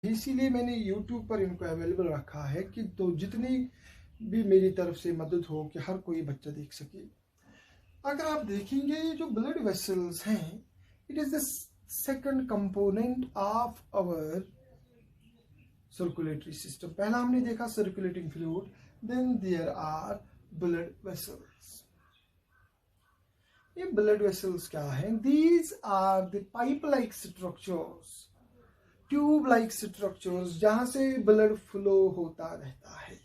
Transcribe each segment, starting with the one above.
इसीलिए मैंने YouTube पर इनको अवेलेबल रखा है कि तो जितनी भी मेरी तरफ से मदद हो कि हर कोई बच्चा देख सके। अगर आप देखेंगे ये जो ब्लड वेसल्स हैं, it is the second component of our circulatory system. पहला हमने देखा circulating fluid, then there are blood vessels. ये ब्लड वेसल्स क्या है? These are the pipe like structures, tube like structures, जहां से ब्लड फ्लो होता रहता है।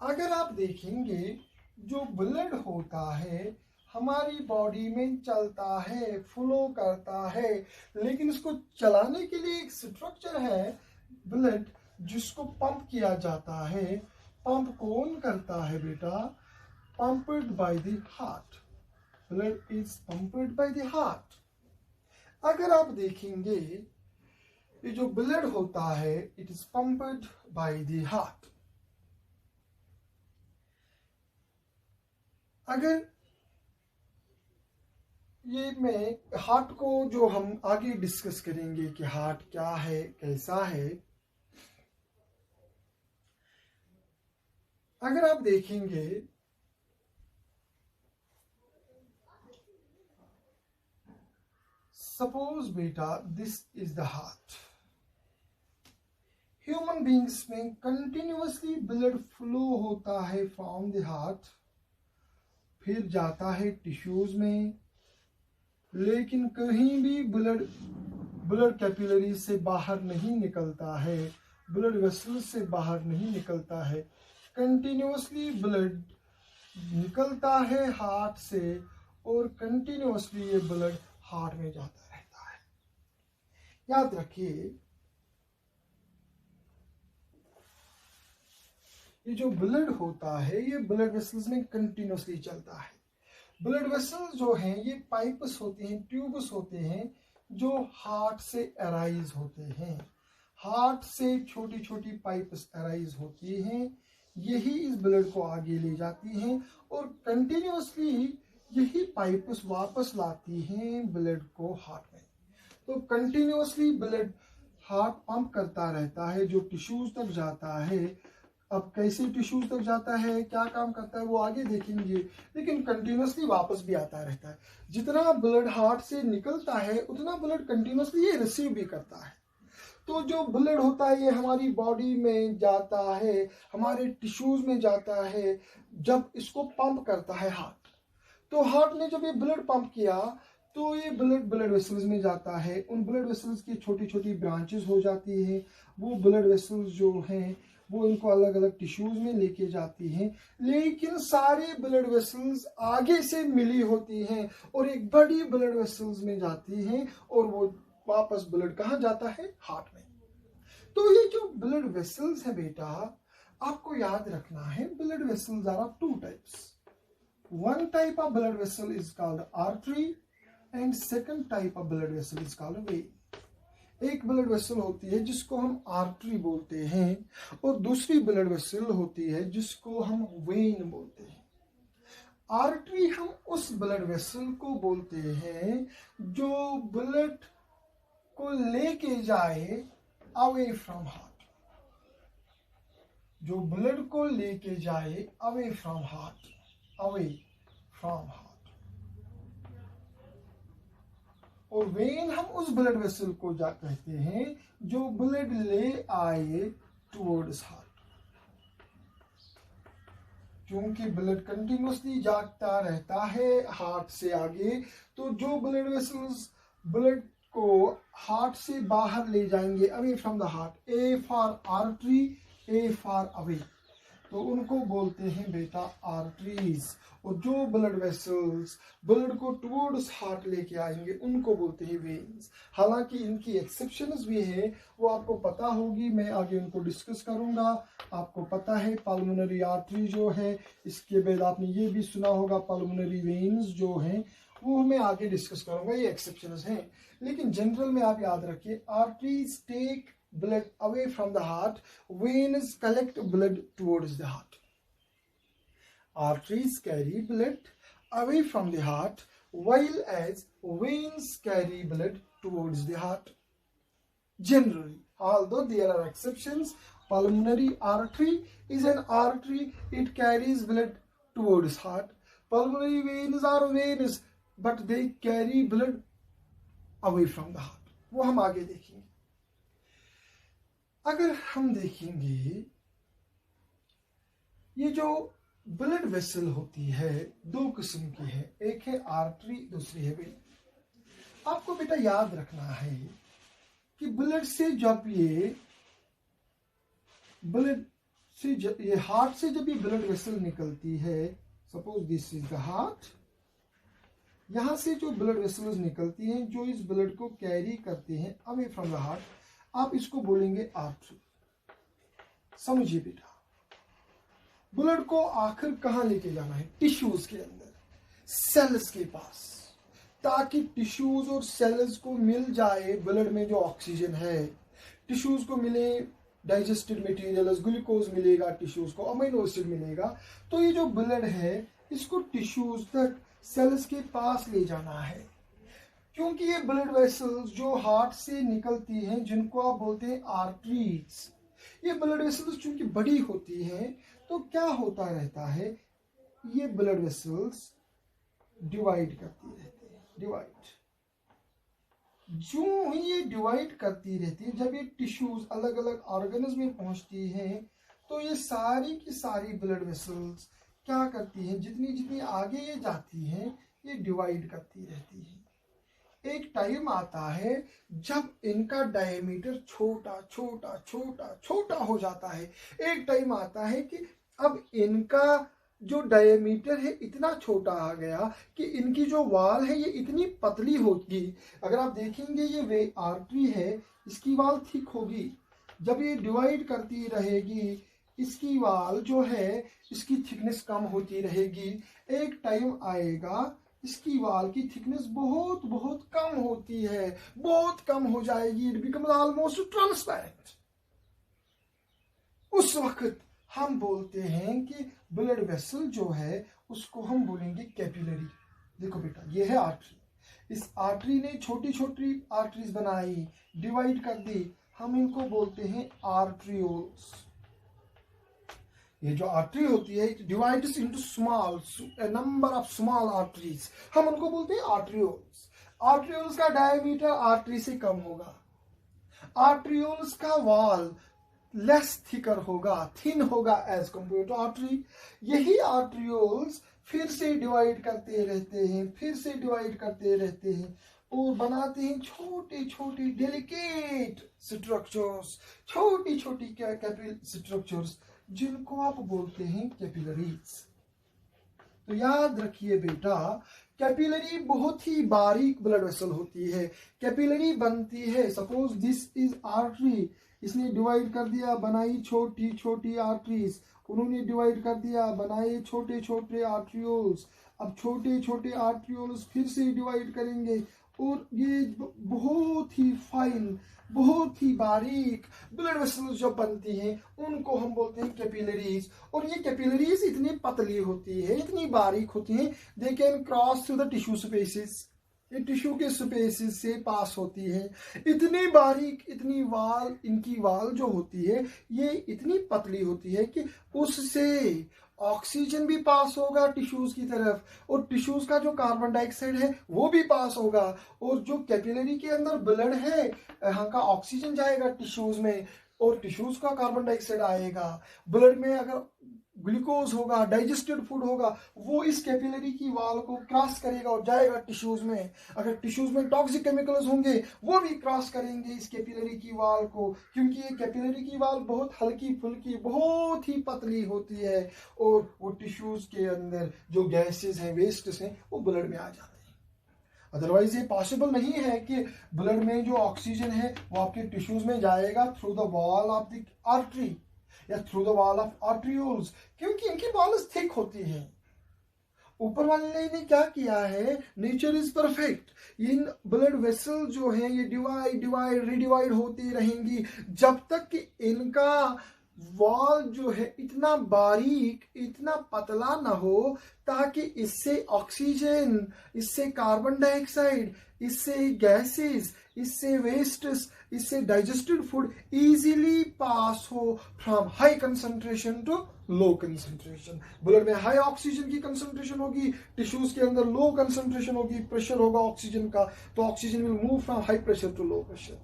अगर आप देखेंगे जो ब्लड होता है हमारी बॉडी में चलता है, फ्लो करता है, लेकिन उसको चलाने के लिए एक स्ट्रक्चर है ब्लड जिसको पंप किया जाता है। पंप कौन करता है बेटा? Pumped by the heart. Blood is pumped by the heart. अगर आप देखेंगे ये जो ब्लड होता है it is pumped by the heart. अगर ये मैं हार्ट को जो हम आगे डिस्कस करेंगे कि हार्ट क्या है, कैसा है। अगर आप देखेंगे सपोज बेटा this is the heart. Human beings में कंटिन्यूअसली ब्लड फ्लो होता है फ्रॉम द हार्ट, फिर जाता है टिश्यूज में, लेकिन कहीं भी ब्लड कैपिलरी से बाहर नहीं निकलता है, ब्लड वेसल से बाहर नहीं निकलता है। कंटिन्यूअसली ब्लड निकलता है हार्ट से और कंटिन्यूअसली ये ब्लड हार्ट में जाता रहता है। याद रखिए ये जो ब्लड होता है ये ब्लड वेसल्स में कंटिन्यूअसली चलता है। ब्लड वेसल्स जो हैं ये पाइप्स होते हैं, ट्यूब्स होते हैं जो हार्ट से अराइज होते हैं। हार्ट से छोटी छोटी पाइप्स अराइज होती हैं, यही इस ब्लड को आगे ले जाती हैं और कंटिन्यूअसली यही पाइप्स वापस लाती हैं ब्लड को हार्ट में। तो कंटिन्यूअसली ब्लड हार्ट पंप करता रहता है, जो टिश्यूज तक जाता है। अब कैसे टिश्यूज तक जाता है, क्या काम करता है वो आगे देखेंगे, लेकिन कंटिन्यूअसली वापस भी आता रहता है। जितना ब्लड हार्ट से निकलता है उतना ब्लड कंटिन्यूअसली ये रिसीव भी करता है। तो जो ब्लड होता है ये हमारी बॉडी में जाता है, हमारे टिश्यूज में जाता है, जब इसको पंप करता है हार्ट। तो हार्ट ने जब ये ब्लड पंप किया तो ये ब्लड वेसल्स में जाता है। उन ब्लड वेसल्स की छोटी छोटी ब्रांचेस हो जाती है। वो ब्लड वेसल्स जो हैं वो इनको अलग अलग टिश्यूज में लेके जाती हैं, लेकिन सारे ब्लड वेसल्स आगे से मिली होती हैं और एक बड़ी ब्लड वेसल्स में जाती हैं और वो वापस ब्लड कहाँ जाता है? हार्ट में। तो ये जो ब्लड वेसल्स है बेटा आपको याद रखना है, blood vessels are of two types. One type of blood vessel is called artery and second type of blood vessel is called vein. एक ब्लड वेसल होती है जिसको हम आर्टरी बोलते हैं और दूसरी ब्लड वेसल होती है जिसको हम वेन बोलते हैं। आर्टरी हम उस ब्लड वेसल को बोलते हैं जो ब्लड को लेके जाए अवे फ्रॉम हार्ट, जो ब्लड को लेके जाए away from heart, away from heart. और वेन हम उस ब्लड वेसल को कहते हैं जो ब्लड ले आए टुवर्ड्स हार्ट। क्योंकि ब्लड कंटिन्यूअसली जाता रहता है हार्ट से आगे, तो जो ब्लड वेसल्स ब्लड को हार्ट से बाहर ले जाएंगे away from the heart, A for artery, A for away, तो उनको बोलते हैं बेटा आर्टरीज। और जो ब्लड वेसल्स ब्लड को टुवर्ड्स हार्ट लेके आएंगे उनको बोलते हैं वेन्स। हालांकि इनकी एक्सेप्शंस भी है, वो आपको पता होगी, मैं आगे उनको डिस्कस करूंगा। आपको पता है पल्मोनरी आर्टरी जो है, इसके बाद आपने ये भी सुना होगा पल्मोनरी वेन्स जो हैं, वो मैं आगे डिस्कस करूंगा, ये एक्सेप्शंस हैं। लेकिन जनरल में आप याद रखिए arteries take blood away from the heart, veins collect blood towards the heart. Arteries carry blood away from the heart, while as veins carry blood towards the heart. Generally, although there are exceptions. Pulmonary artery is an artery, it carries blood towards heart. Pulmonary veins are veins, but they carry blood away from the heart. वो हम आगे देखेंगे. अगर हम देखेंगे ये जो blood vessel होती है दो किस्म की है, एक है आर्टरी, दूसरी है वेन. आपको बेटा याद रखना है कि ब्लड से जब ये हार्ट से जब ये ब्लड वेसल निकलती है, suppose this is the heart, यहां से जो ब्लड वेसल्स निकलती हैं जो इस ब्लड को कैरी करते हैं अवे फ्रॉम द हार्ट, आप इसको बोलेंगे आर्टरी. समझिए बेटा, ब्लड को आखिर कहां लेके जाना है? टिश्यूज के अंदर, सेल्स के पास, ताकि टिश्यूज और सेल्स को मिल जाए ब्लड में जो ऑक्सीजन है. टिश्यूज को मिले डाइजेस्टेड मटेरियल, ग्लूकोज मिलेगा टिश्यूज को, अमीनो एसिड मिलेगा. तो ये जो ब्लड है इसको टिश्यूज तक, सेल्स के पास ले जाना है. क्योंकि ये ब्लड वेसल्स जो हार्ट से निकलती हैं जिनको आप बोलते हैं आर्टरीज, ये ब्लड वेसल्स चूंकि बड़ी होती हैं तो क्या होता रहता है, ये ब्लड वेसल्स डिवाइड करती रहती है. डिवाइड जो ही ये डिवाइड करती रहती है, जब ये टिश्यूज अलग अलग ऑर्गन्स में पहुंचती हैं तो ये सारी की सारी ब्लड वेसल्स क्या करती हैं, जितनी जितनी आगे ये जाती हैं ये डिवाइड करती रहती है. एक टाइम आता है जब इनका डायमीटर छोटा छोटा छोटा छोटा हो जाता है. एक टाइम आता है कि अब इनका जो डायमीटर है इतना छोटा आ गया कि इनकी जो वाल है ये इतनी पतली होगी. अगर आप देखेंगे ये वे आर्टरी है, इसकी वाल थिक होगी. जब ये डिवाइड करती रहेगी इसकी वाल जो है इसकी थिकनेस कम होती रहेगी. एक टाइम आएगा इसकी वाल की थिकनेस बहुत बहुत कम होती है, बहुत कम हो जाएगी. It becomes almost transparent. उस वक्त हम बोलते हैं कि ब्लड वेसल जो है उसको हम बोलेंगे कैपिलरी. देखो बेटा, ये है आर्टरी. इस आर्टरी ने छोटी छोटी आर्टरीज बनाई, डिवाइड कर दी, हम इनको बोलते हैं आर्ट्रियोल्स. ये जो आर्टरी होती है it divides into small number of small arteries, हम उनको बोलते हैं आर्ट्रियोल्स. आर्ट्रियोल्स का डायमीटर आर्टरी से कम होगा. आर्ट्रियोल्स का वॉल लेस थिकर होगा, थिन होगा एज कंपेयर टू आर्टरी. यही आर्ट्रियोल्स फिर से डिवाइड करते रहते हैं, फिर से डिवाइड करते रहते हैं और बनाते हैं छोटे छोटे डेलिकेट स्ट्रक्चर्स, छोटी छोटी कैपिलरी स्ट्रक्चर्स, जिनको आप बोलते हैं कैपिलरीज. तो याद रखिए बेटा, कैपिलरी बहुत ही बारीक ब्लड वेसल होती है. कैपिलरी बनती है, सपोज दिस इज आर्टरी, इसने डिवाइड कर दिया, बनाई छोटी छोटी आर्टरीज, उन्होंने डिवाइड कर दिया, बनाए छोटे छोटे आर्ट्रियोल्स. अब छोटे छोटे आर्ट्रियोल्स फिर से डिवाइड करेंगे और ये बहुत ही फाइन, बहुत ही बारीक ब्लड वेसल्स जो बनती हैं उनको हम बोलते हैं कैपिलरीज. और ये कैपिलरीज इतनी पतली होती है, इतनी बारीक होती हैं, they can cross through the tissue spaces. ये टिश्यू के स्पेसेस से पास होती है. इतनी बारीक, इतनी वाल, इनकी वाल जो होती है ये इतनी पतली होती है कि उससे ऑक्सीजन भी पास होगा टिश्यूज की तरफ और टिश्यूज का जो कार्बन डाइऑक्साइड है वो भी पास होगा. और जो कैपिलरी के अंदर ब्लड है यहाँ का ऑक्सीजन जाएगा टिश्यूज में और टिश्यूज का कार्बन डाइऑक्साइड आएगा. ब्लड में अगर ग्लूकोज होगा, डाइजेस्टेड फूड होगा, वो इस कैपिलरी की वाल को क्रॉस करेगा और जाएगा टिश्यूज में. अगर टिश्यूज में टॉक्सिक केमिकल्स होंगे वो भी क्रॉस करेंगे इस कैपिलरी की वाल को, क्योंकि ये कैपिलरी की वाल बहुत हल्की फुल्की, बहुत ही पतली होती है और वो टिश्यूज के अंदर जो गैसेस हैं, वेस्ट्स हैं, वो ब्लड में आ जाते हैं. अदरवाइज ये पॉसिबल नहीं है कि ब्लड में जो ऑक्सीजन है वो आपके टिश्यूज में जाएगा through the wall of the artery या through the wall of arterioles, क्योंकि इनकी वॉल्स थिक होती है. ऊपर वाले ने क्या किया है, nature is perfect. In blood vessel जो है ये डिवाइड डिवाइड रिडिवाइड होती रहेंगी जब तक कि इनका वॉल जो है इतना बारीक, इतना पतला ना हो ताकि इससे ऑक्सीजन, इससे कार्बन डाइऑक्साइड, इससे गैसेस, इससे वेस्ट्स, इससे डाइजेस्टेड फूड इजीली पास हो from high concentration to low concentration. Blood में हाई ऑक्सीजन की कंसंट्रेशन होगी, टिश्यूज के अंदर लो कंसंट्रेशन होगी, प्रेशर होगा ऑक्सीजन का, तो oxygen will move from high pressure to low pressure.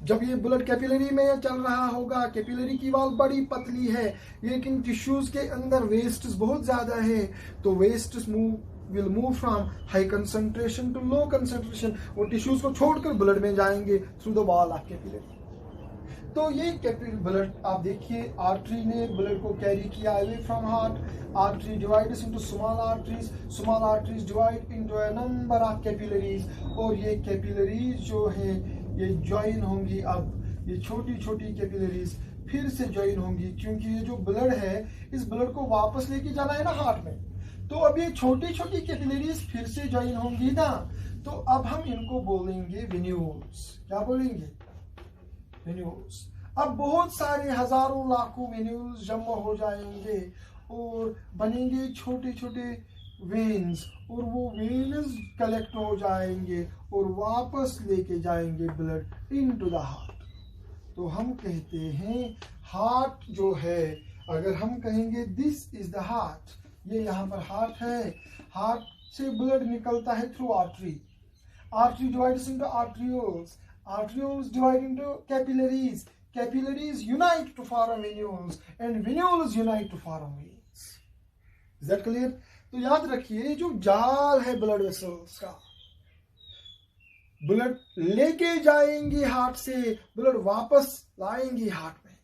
जब ये ब्लड कैपिलरी में चल रहा होगा, कैपिलरी की वॉल बड़ी पतली है लेकिन टिश्यूज के अंदर वेस्ट बहुत ज्यादा है, तो waste will move from high concentration to low concentration. वो टिश्यूज को छोड़कर ब्लड में जाएंगे through the wall of capillary. तो ये ब्लड आप देखिए, आर्टरी ने ब्लड को कैरी किया away from heart. Artery divides into small arteries divide into a number of capillaries, और ये कैपिलरीज जो है ये ज्वाइन होंगी। अब ये छोटी छोटी कैपिलरीज फिर से ज्वाइन होंगी, क्योंकि ये जो ब्लड है इस ब्लड को वापस लेके जाना है ना हार्ट में, तो अब ये छोटी छोटी कैपिलरीज फिर से ज्वाइन होंगी ना, तो अब हम इनको बोलेंगे वेन्यूल्स। क्या बोलेंगे? वेन्यूल्स। अब बहुत सारे हजारों लाखों वेन्यूल्स जमा हो जाएंगे और बनेंगे छोटे छोटे वेन्स, और वो वेन्स कलेक्ट हो जाएंगे और वापस लेके जाएंगे ब्लड इनटू द हार्ट। तो हम कहते हैं हार्ट जो है, अगर हम कहेंगे दिस इज द हार्ट, ये यहाँ पर हार्ट है, हार्ट से ब्लड निकलता है through artery. Artery divides into arterioles, arterioles divide into capillaries, capillaries unite to form venules, and venules unite to form veins. Is that clear? तो याद रखिए, जो जाल है ब्लड वेसल्स का, ब्लड लेके जाएंगे हार्ट से, ब्लड वापस लाएंगे हार्ट में।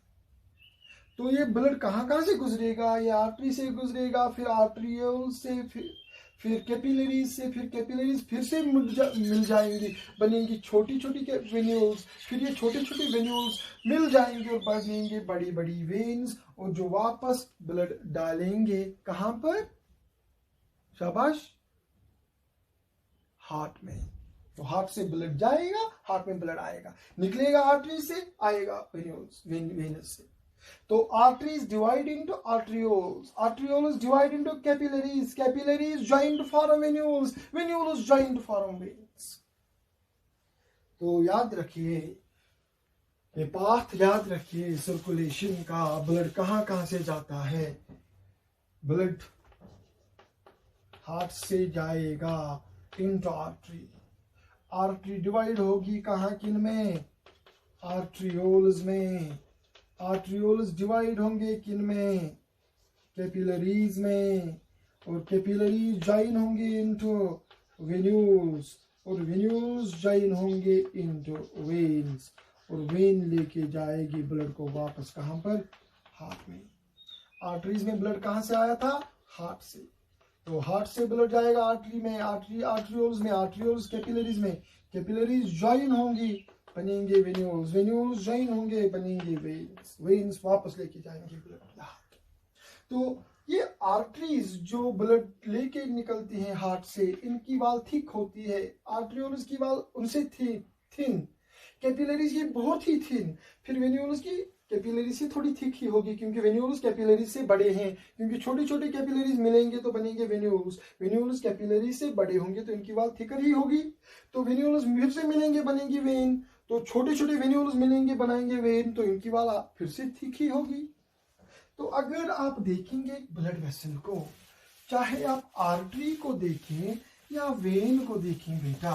तो ये ब्लड कहाँ कहाँ से गुजरेगा? ये आर्टरी से गुजरेगा, फिर आर्ट्रियोल से, फिर कैपिलरीज से, फिर कैपिलरीज फिर से मिल जाएंगी, बनेंगी छोटी छोटी वेन्यूल्स, फिर ये छोटे छोटे वेन्यूल्स मिल जाएंगे और बनेंगे बड़ी बड़ी वेन्स, और जो वापस ब्लड डालेंगे कहाँ पर? शाबाश, हार्ट में। तो हार्ट से ब्लड जाएगा, हार्ट में ब्लड आएगा, निकलेगा आर्टरी से, आएगा वेनस से। तो arteries divide into arterioles, arterioles divide into capillaries, capillaries join to form venules, venules join to form veins. तो याद रखिए, ये पाथ याद रखिए सर्कुलेशन का, ब्लड कहाँ कहाँ से जाता है। ब्लड हार्ट से जाएगा इनटू आर्टरी, आर्टरी डिवाइड होगी कहाँ, किन में? आर्ट्रियोल्स में। आर्ट्रियोल्स डिवाइड होंगे किन में? कैपिलरीज में, और कैपिलरीज ज्वाइन होंगे इनटू वेन्यूल्स, और वेन्यूल्स ज्वाइन होंगे इनटू वेन्स, और वेन लेके जाएगी ब्लड को वापस कहाँ पर? हार्ट में। आर्टरीज में ब्लड कहाँ से आया था? हार्ट से। तो हार्ट से ब्लड जाएगा आर्टरी में, आर्ट्रियोल्स में, आर्ट्रियोल्स कैपिलरीज में, कैपिलरीज ज्वाइन होंगी, बनेंगे वेन्यूल्स, वेन्यूल्स ज्वाइन होंगे, बनेंगे वेन्स, वेन्स वापस लेके जाएंगे ब्लड हार्ट। तो ये आर्टरीज जो ब्लड लेके निकलती हैं हार्ट से, इनकी वाल थिक होती है, आर्ट्रियोल्स की वाल उनसे थिन, कैपिलरीज ये बहुत ही थिन, फिर वेन्यूल्स की कैपिलरी से थोड़ी थिक ही होगी, क्योंकि वेन्यूल्स कैपिलरी से बड़े हैं, क्योंकि छोटे छोटे कैपिलरीज मिलेंगे तो बनेंगे वेन्यूल्स, वेन्यूल्स कैपिलरी से बड़े होंगे तो इनकी वाल थिकर ही होगी, तो वेन्यूल्स फिर से मिलेंगे, बनेंगी वेन, तो छोटे छोटे वेन्यूल्स मिलेंगे, बनाएंगे वेन, तो इनकी वाल फिर से थिक ही होगी। तो अगर आप देखेंगे ब्लड वेसल को, चाहे आप आर्टरी को देखें या वेन को देखें, बेटा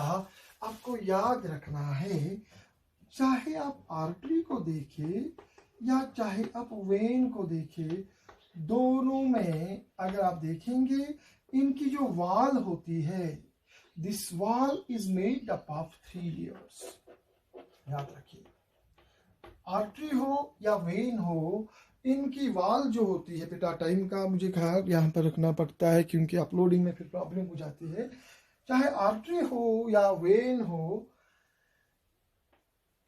आपको याद रखना है, चाहे आप आर्टरी को देखें या चाहे आप वेन को देखें, दोनों में अगर आप देखेंगे इनकी जो वाल होती है, दिस वाल is made up of 3 layers. याद रखिए, आर्टरी हो या वेन हो, इनकी वाल जो होती है, बेटा टाइम का मुझे ख्याल यहाँ पर रखना पड़ता है क्योंकि अपलोडिंग में फिर प्रॉब्लम हो जाती है। चाहे आर्टरी हो या वेन हो,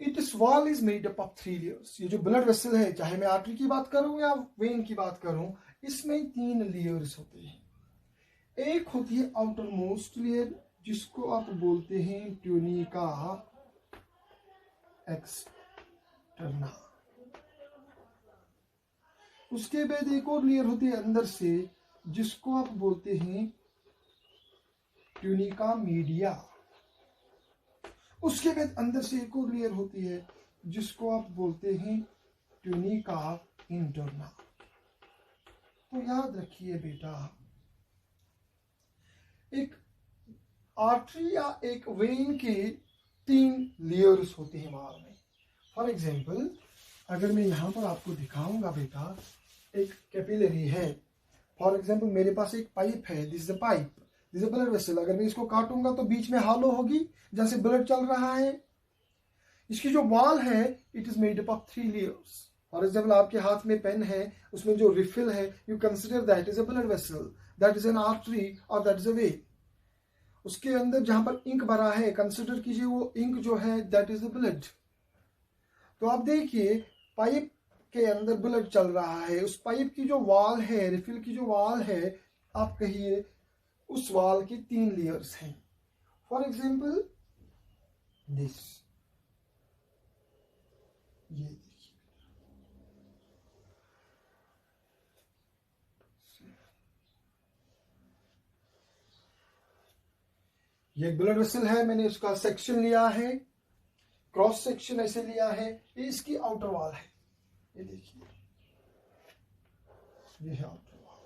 it's wall is made up of 3 layers. ये जो ब्लड वेसल है, चाहे मैं आर्टरी की बात करूं या वेन की बात करूं, इसमें 3 लेयर्स होते हैं। एक होती है आउटर मोस्ट लेयर, जिसको आप बोलते हैं ट्यूनिका एक्सटर्ना। उसके बाद एक और लेयर होती है अंदर से, जिसको आप बोलते हैं ट्यूनिका मीडिया। उसके बाद अंदर से एक और लेयर होती है जिसको आप बोलते हैं ट्यूनिका इंटरना। तो याद रखिए बेटा, एक आर्टरी या एक वेन के 3 लेयर्स होते हैं वाल में। फॉर एग्जाम्पल, अगर मैं यहां पर आपको दिखाऊंगा बेटा, एक कैपिलरी है। फॉर एग्जाम्पल मेरे पास एक पाइप है, this is a pipe, this is a blood vessel. अगर मैं इसको काटूंगा तो बीच में हॉलो होगी जहां से ब्लड चल रहा है। इसकी जो वॉल है, it is made up of 3 layers. For example आपके हाथ में पेन है, उसमें जो रिफिल है, you consider that is a blood vessel, that is an artery और दैट इज अ वेन। उसके अंदर जहां पर इंक भरा है, कंसिडर कीजिए वो इंक जो है दैट इज द ब्लड। तो आप देखिए पाइप के अंदर ब्लड चल रहा है। उस पाइप की जो वॉल है, रिफिल की जो वॉल है, आप कहिए उस वॉल की 3 लेयर्स हैं। फॉर एग्जाम्पल दिस, ये देखिए, ये ब्लड वेसल है। मैंने उसका सेक्शन लिया है, क्रॉस सेक्शन ऐसे लिया है। ये इसकी आउटर वॉल है, ये देखिए, ये है आउटर वॉल।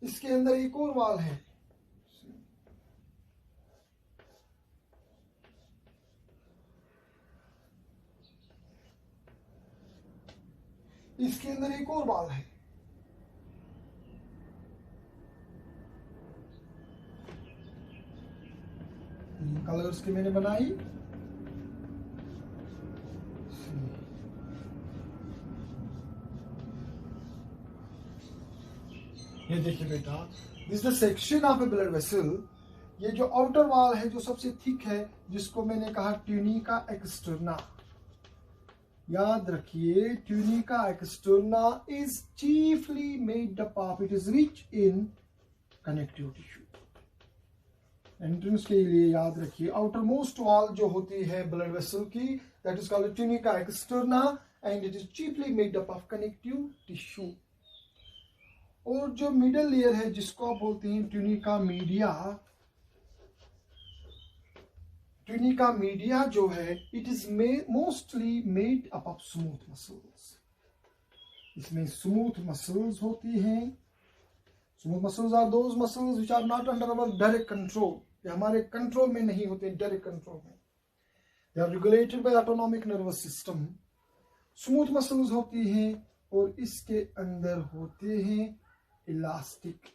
इसके अंदर एक और वॉल है, इसके अंदर एक और वॉल है। कलर्स की मैंने बनाई। ये देखिए बेटा, this the section of A blood vessel. ये जो आउटर वॉल है, जो सबसे थिक है, जिसको मैंने कहा ट्यूनिका एक्सटर्ना। याद रखिए, tunica externa is chiefly made up of, it is rich in connective tissue. Entrance के लिए याद रखिए, आउटर मोस्ट वॉल जो होती है ब्लड वेसल की, that is called tunica externa and it is chiefly made up of connective tissue. और जो मिडल लेयर है, जिसको आप बोलते हैं ट्यूनिका मीडिया, ट्यूनिका मीडिया जो है, it is mostly made up of smooth muscles. इसमें स्मूथ मसल्स होती हैं। Smooth muscles are those muscles which are not under our direct control. ये हमारे कंट्रोल में नहीं होते, डायरेक्ट कंट्रोल में। They are regulated by autonomic nervous system. Smooth muscles होती हैं और इसके अंदर होते हैं इलास्टिक,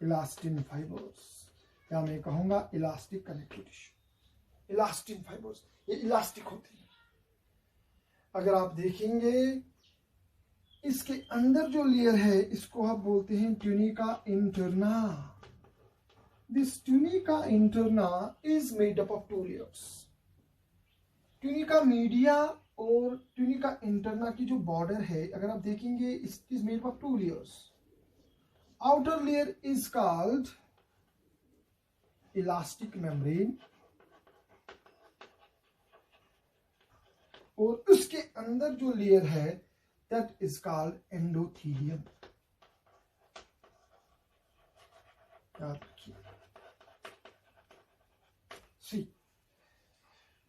इलास्टिन फाइबर्स, या मैं कहूंगा elastic connective tissue. Elastin fibres ये इलास्टिक होती है। अगर आप देखेंगे, इसके अंदर जो लेयर है, इसको आप बोलते हैं tunica interna. This tunica interna is made up of 2 layers. Tunica media और ट्यूनिका इंटरना की जो बॉर्डर है, अगर आप देखेंगे, it is made of 2 layers. Outer layer is called elastic membrane और उसके अंदर जो लेयर है, दैट इज कॉल्ड एंडोथीलियम। याद रखिए।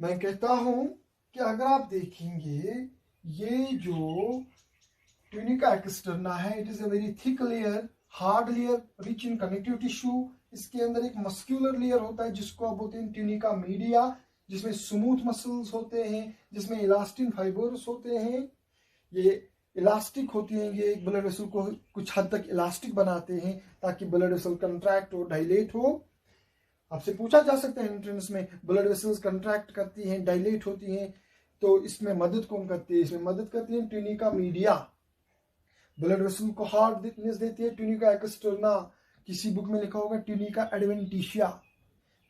मैं कहता हूं कि अगर आप देखेंगे, ये जो ट्यूनिका एक्सटर्ना है, it is a very thick layer, hard layer, rich in connective tissue. इसके अंदर एक मस्क्यूलर लेयर होता है, जिसको आप बोलते हैं ट्यूनिका मीडिया, जिसमें स्मूथ मसल्स होते हैं, जिसमें इलास्टिन फाइबर्स होते हैं। ये इलास्टिक होती हैं, ये एक ब्लड वेसल को कुछ हद तक इलास्टिक बनाते हैं, ताकि ब्लड वेसल कंट्रैक्ट हो, डायलेट हो। आपसे पूछा जा सकता है एंट्रेंस में, ब्लड वेसल्स कंट्रैक्ट करती हैं, डायलेट होती हैं, तो इसमें मदद कौन करती है? इसमें मदद करती है ट्यूनिका मीडिया। ब्लड वेसल को हार्डनेस देती है ट्यूनिका एक्सटर्ना। किसी बुक में लिखा होगा ट्यूनिका एडवेंटिशिया,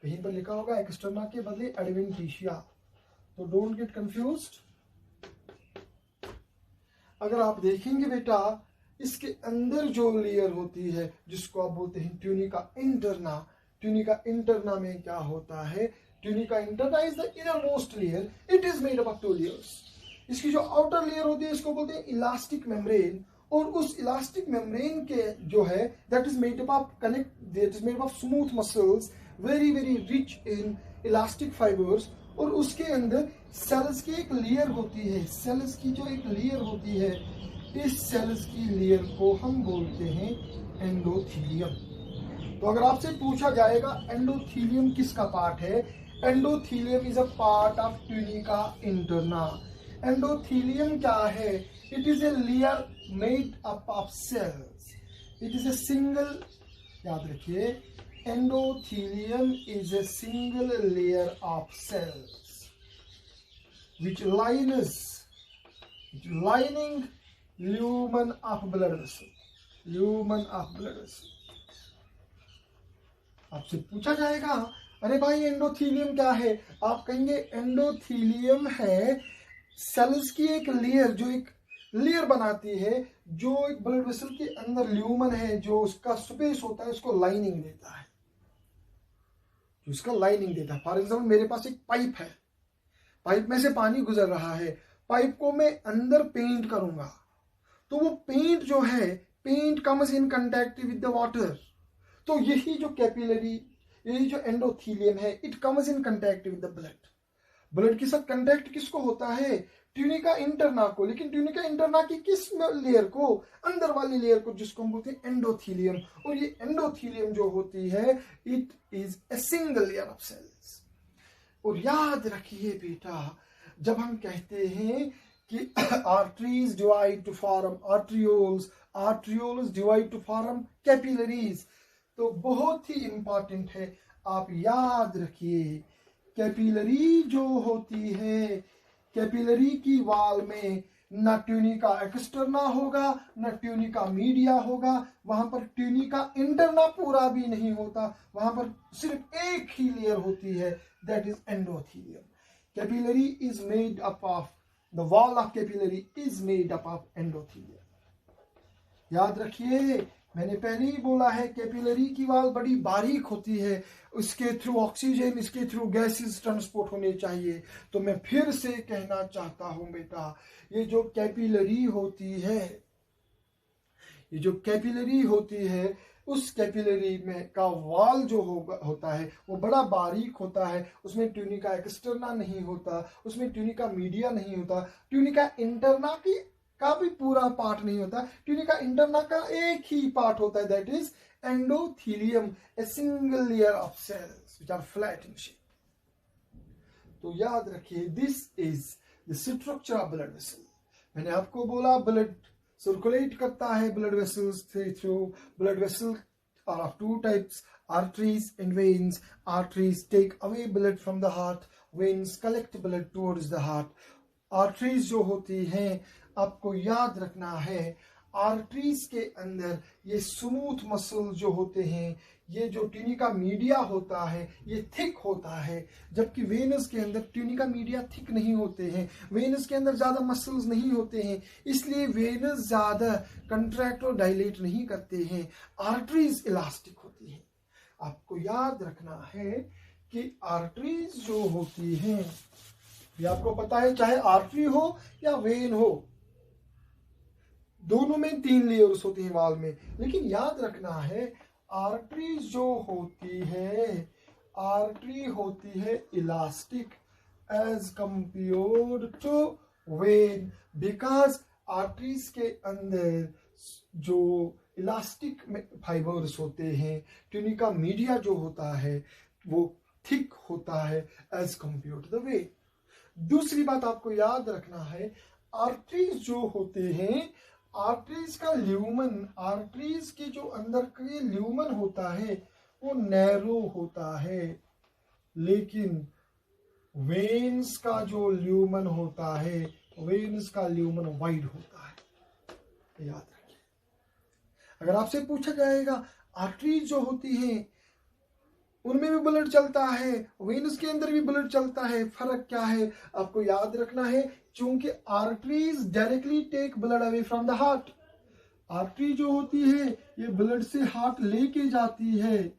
कहीं पर लिखा होगा एक्सटर्ना के बदले एडवेंटिशिया, तो डोंट गेट कंफ्यूज्ड। अगर आप देखेंगे बेटा, इसके अंदर जो लेयर होती है, जिसको आप बोलते हैं ट्यूनिका इंटरना, ट्यूनिका इंटरना में क्या होता है? Tunica interna is the inner most layer, it is made up of 2 layers. इसकी जो आउटर लेयर होती है इसको बोलते हैं इलास्टिक मेम्ब्रेन, और उस इलास्टिक मेम्ब्रेन के जो है that is made up of smooth muscles, very very rich in elastic fibres, और उसके अंदर सेल्स की एक लेयर होती है, सेल्स की जो एक लेयर होती है, इस सेल्स की लेयर को हम बोलते हैं एंडोथीलियम। तो अगर आपसे पूछा जाएगा एंडोथीलियम किसका पार्ट है, endothelium is a part of tunica interna. Endothelium क्या है, it is a layer made up of cells, it is a single, याद रखिए, endothelium is a single layer of cells which lining lumen of blood vessel, lumen of blood vessel। आपसे पूछा जाएगा अरे भाई endothelium क्या है, आप कहेंगे एंडोथीलियम है सेल्स की एक लेयर, जो एक लेयर बनाती है, जो एक ब्लड वेसल के अंदर ल्यूमन है, जो उसका स्पेस होता है, उसको लाइनिंग देता है, जो उसका लाइनिंग देता है। फॉर एग्जाम्पल मेरे पास एक पाइप है, पाइप में से पानी गुजर रहा है, पाइप को मैं अंदर पेंट करूंगा, तो वो पेंट जो है, paint comes in contact with the water. तो यही जो कैपिलरी, यही जो एंडोथीलियम है, it comes in contact with the blood. Blood के साथ कंटैक्ट किसको होता है, ट्यूनिका इंटरना को, लेकिन ट्यूनिका इंटरना की किस लेयर को, अंदर वाली लेयर को, जिसको हम बोलते हैं एंडोथीलियम। और ये एंडोथीलियम जो होती है, it is a single layer of cells. और याद रखिए बेटा, जब हम कहते हैं कि arteries divide to form arterioles, arterioles divide to form capillaries, तो बहुत ही इंपॉर्टेंट है, आप याद रखिए, कैपिलरी जो होती है, कैपिलरी की वॉल में न ट्यूनिका एक्सटर्ना होगा, न ट्यूनिका मीडिया होगा, वहां पर ट्यूनिका इंटरना पूरा भी नहीं होता, वहां पर सिर्फ एक ही लेयर होती है, that is endothelium। Capillary is made up of, the wall of capillary is made up of endothelium। याद रखिए, मैंने पहले ही बोला है कैपिलरी की वॉल बड़ी बारीक होती है, इसके थ्रू ऑक्सीजन, इसके थ्रू गैसेस ट्रांसपोर्ट होने चाहिए। तो मैं फिर से कहना चाहता हूं बेटा, ये जो कैपिलरी होती है, ये जो कैपिलरी होती है, उस कैपिलरी में का वॉल जो होता है वो बड़ा बारीक होता है, उसमें ट्यूनिका एक्सटर्ना नहीं होता, उसमें ट्यूनिका मीडिया नहीं होता, ट्यूनिका इंटरना की का भी पूरा पार्ट नहीं होता, ट्यूनिका इंटरना का एक ही पार्ट होता है, that is endothelium, a single layer of cells which are flat in shape. तो याद रखिए, this is the structure of blood vessel. मैंने आपको बोला ब्लड सर्कुलेट करता है blood vessels through, blood vessel are of two types, arteries and veins। arteries take away blood from the heart, veins collect blood towards the heart। arteries जो होती हैं, आपको याद रखना है, आर्टरीज के अंदर ये स्मूथ मसल जो होते हैं, ये जो ट्यूनिका मीडिया होता है, ये थिक होता है, जबकि वेनस के अंदर ट्यूनिका मीडिया थिक नहीं होते हैं, वेनस के अंदर ज्यादा मसल्स नहीं होते हैं, इसलिए वेनस ज्यादा कंट्रैक्ट और डायलेट नहीं करते हैं, आर्टरीज इलास्टिक होती है। आपको याद रखना है कि आर्टरीज जो होती हैं, ये आपको पता है, चाहे आर्टरी हो या वेन हो, दोनों में 3 लेयर्स होती हैं वॉल में, लेकिन याद रखना है, आर्टरीज जो होती है, आर्टरी होती है elastic as compared to vein, because arteries के अंदर जो इलास्टिक फाइबर्स होते हैं, ट्यूनिका मीडिया जो होता है वो थिक होता है as compared to the vein. दूसरी बात आपको याद रखना है, आर्टरीज जो होते हैं, आर्टरीज का ल्यूमन, आर्टरीज के जो अंदर का ल्यूमन होता है वो नैरो होता है, लेकिन वेन्स का जो ल्यूमन होता है, वेन्स का ल्यूमन वाइड होता है। याद रखिए, अगर आपसे पूछा जाएगा आर्टरीज जो होती हैं उनमें भी ब्लड चलता है, वेन्स के अंदर भी ब्लड चलता है, फर्क क्या है, आपको याद रखना है, क्योंकि arteries directly take blood away from the heart. Artery जो होती है ये ब्लड से हार्ट लेके जाती है,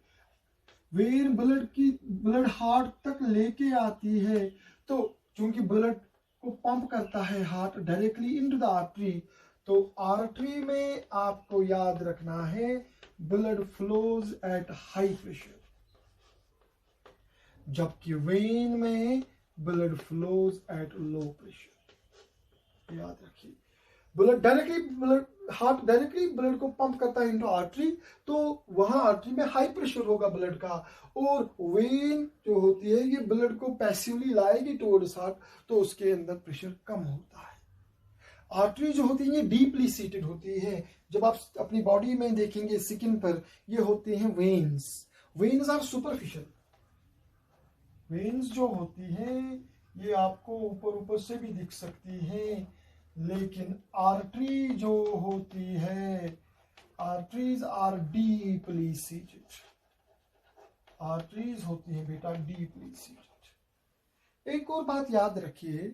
वेन ब्लड हार्ट तक लेके आती है, तो क्योंकि ब्लड को पंप करता है heart directly into the artery. तो आर्टरी में आपको याद रखना है blood flows at high pressure, जबकि वेन में blood flows at low pressure. याद रखिए, हार्ट डायरेक्टली ब्लड को पंप करता है इनटू आर्टरी, तो वहां आर्टरी में हाई प्रेशर होगा ब्लड का, और वेन जो होती है ये ब्लड को पैसिवली लाएगी टुवर्ड्स हार्ट, तो उसके अंदर प्रेशर कम होता है। आर्टरी जो होती है ये डीपली सीटेड होती है। जब आप अपनी बॉडी में देखेंगे स्किन पर, ये होते हैं veins. Veins are superficial. Veins जो होती हैं ये आपको ऊपर ऊपर से भी दिख सकती हैं, लेकिन आर्टरी जो होती है, arteries are deeply seated. Arteries होती है बेटा डीपली सीटेड। एक और बात याद रखिए,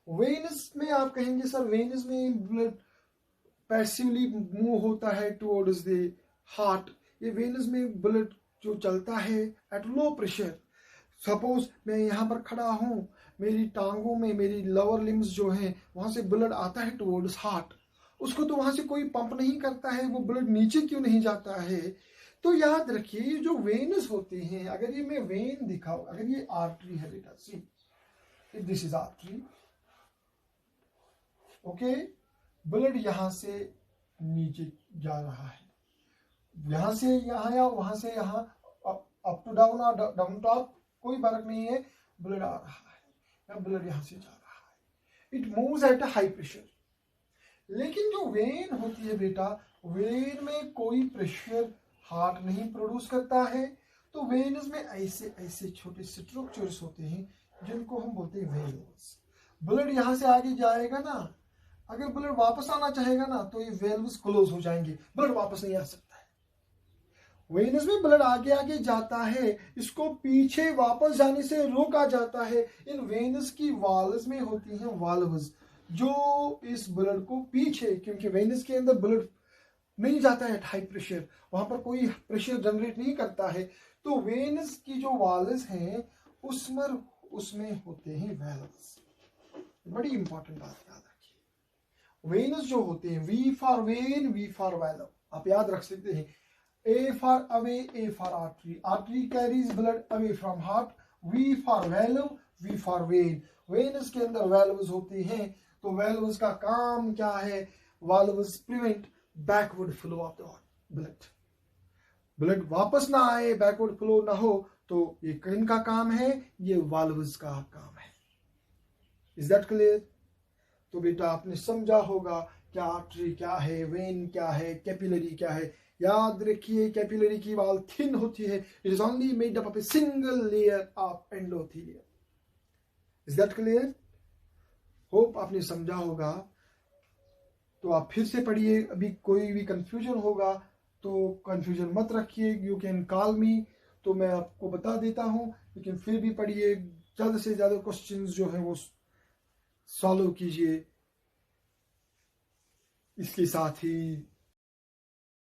वेनस में आप कहेंगे सर वेनस में ब्लड पैसिवली मूव होता है टुवर्ड्स द हार्ट। ये वेनस में ब्लड जो चलता है एट लो प्रेशर। सपोज मैं यहाँ पर खड़ा हूं, मेरी टांगों में मेरी लोअर लिम्स जो हैं वहां से ब्लड आता है टुवर्ड्स हार्ट, उसको तो वहां से कोई पंप नहीं करता है, वो ब्लड नीचे क्यों नहीं जाता है? तो याद रखिए ये जो वेनस होती हैं, अगर ये मैं वेन दिखाऊं, अगर ये आर्टरी है बेटा, see this is artery, okay, blood यहां से नीचे जा रहा है, यहां से यहां या वहां से यहां, अप टू डाउन और डाउन टू अप, कोई फर्क नहीं है, ब्लड आ रहा है या ब्लड यहां से जा रहा है। It moves at a high pressure. लेकिन जो वेन होती है बेटा, वेन में कोई प्रेशर हार्ट नहीं प्रोड्यूस करता है, तो वेन्स में ऐसे ऐसे छोटे स्ट्रक्चर्स होते हैं जिनको हम बोलते हैं वेल्व्स। ब्लड यहां से आगे जाएगा ना, अगर ब्लड वापस आना चाहेगा ना तो ये वेल्व्स क्लोज हो जाएंगे, ब्लड वापस नहीं आ सकता है। वेनस में ब्लड आगे आगे जाता है, इसको पीछे वापस जाने से रोका जाता है। इन वेनस की वाल्व्स में होती हैं वाल्व्स जो इस ब्लड को पीछे, क्योंकि वेनस के अंदर ब्लड नहीं जाता है हाई प्रेशर, वहां पर कोई प्रेशर जनरेट नहीं करता है, तो वेनस की जो वाल्व्स हैं उसमें होते हैं वेल्व्स। बड़ी इंपॉर्टेंट बात याद रखिए। वेनस जो होते हैं, V for vein, V for valve, आप याद रख सकते हैं। A for away, A for artery. Artery carries blood away from heart. V for valve, V for vein. Veins के अंदर valves होती हैं, तो valves का काम क्या है? Valves prevent backward flow of the blood. Blood वापस ना आए, backward flow ना हो, तो ये किन का काम है? ये valves का काम है। Is that clear? तो बेटा आपने समझा होगा क्या आर्टरी क्या है, वेन क्या है, कैपिलरी क्या है। याद रखिए कैपिलरी की वॉल थिन होती है, it is only made up of A single layer of endothelium. Is that clear? Hope आपने समझा होगा। तो आप फिर से पढ़िए, अभी कोई भी कंफ्यूजन होगा तो कंफ्यूजन मत रखिए, यू कैन कॉल मी, तो मैं आपको बता देता हूं, लेकिन फिर भी पढ़िए, ज्यादा से ज्यादा क्वेश्चंस जो है वो सॉल्व कीजिए। इसके साथ ही